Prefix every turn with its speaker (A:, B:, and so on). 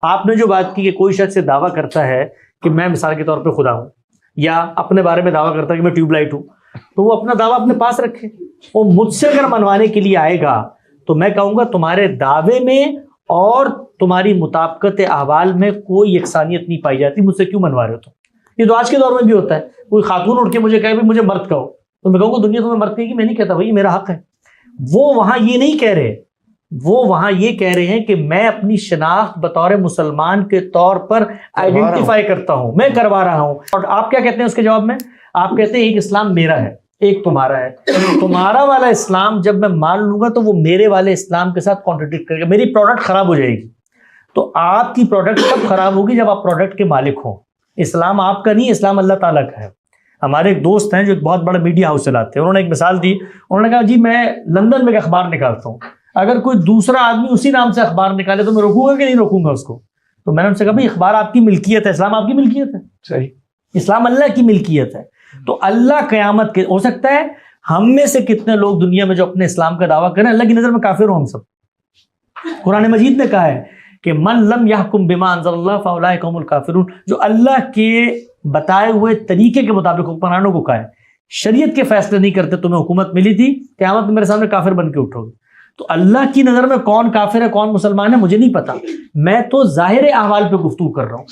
A: آپ نے جو بات کی کہ کوئی شخص سے دعویٰ کرتا ہے کہ میں مثال کے طور پہ خدا ہوں، یا اپنے بارے میں دعویٰ کرتا ہے کہ میں ٹیوب لائٹ ہوں، تو وہ اپنا دعویٰ اپنے پاس رکھے. وہ مجھ سے اگر منوانے کے لیے آئے گا تو میں کہوں گا تمہارے دعوے میں اور تمہاری مطابقت احوال میں کوئی یکسانیت نہیں پائی جاتی، مجھ سے کیوں منوا رہے ہو تم؟ یہ تو آج کے دور میں بھی ہوتا ہے. کوئی خاتون اٹھ کے مجھے کہے مجھے مرد کہو، تو میں کہوں گا دنیا تمہیں مرد کہے گی، میں نہیں کہتا بھائی میرا حق ہے. وہ وہاں یہ نہیں کہہ رہے، وہ وہاں یہ کہہ رہے ہیں کہ میں اپنی شناخت بطور مسلمان کے طور پر آئیڈینٹیفائی کرتا ہوں، میں کروا رہا ہوں. اور آپ کیا کہتے ہیں اس کے جواب میں؟ آپ کہتے ہیں ایک اسلام میرا ہے، ایک تمہارا ہے. تمہارا والا اسلام جب میں مان لوں گا تو وہ میرے والے اسلام کے ساتھ کانٹرڈکٹ کرے گا، میری پروڈکٹ خراب ہو جائے گی. تو آپ کی پروڈکٹ کب خراب ہوگی؟ جب آپ پروڈکٹ کے مالک ہوں. اسلام آپ کا نہیں، اسلام اللہ تعالیٰ کا ہے. ہمارے ایک دوست ہیں جو ایک بہت بڑا میڈیا ہاؤس چلاتے ہیں، انہوں نے ایک مثال دی. انہوں نے کہا جی میں لندن میں ایک اخبار نکالتا ہوں، اگر کوئی دوسرا آدمی اسی نام سے اخبار نکالے تو میں روکوں گا کہ نہیں روکوں گا اس کو؟ تو میں نے ان سے کہا بھائی اخبار آپ کی ملکیت ہے، اسلام آپ کی ملکیت ہے.
B: صحیح.
A: اسلام اللہ کی ملکیت ہے. تو اللہ قیامت کے ہو سکتا ہے ہم میں سے کتنے لوگ دنیا میں جو اپنے اسلام کا دعویٰ کریں اللہ کی نظر میں کافر ہوں ہم سب. قرآن مجید نے کہا ہے کہ من لم یحکم بما انزل اللہ فاولئک هم الکافرون، جو اللہ کے بتائے ہوئے طریقے کے مطابق حکمرانوں کو کہا ہے شریعت کے فیصلے نہیں کرتے، تمہیں حکومت ملی تھی، قیامت میں میرے سامنے کافر بن کے اٹھو گے. تو اللہ کی نظر میں کون کافر ہے کون مسلمان ہے مجھے نہیں پتا، میں تو ظاہر احوال پہ گفتگو کر رہا ہوں.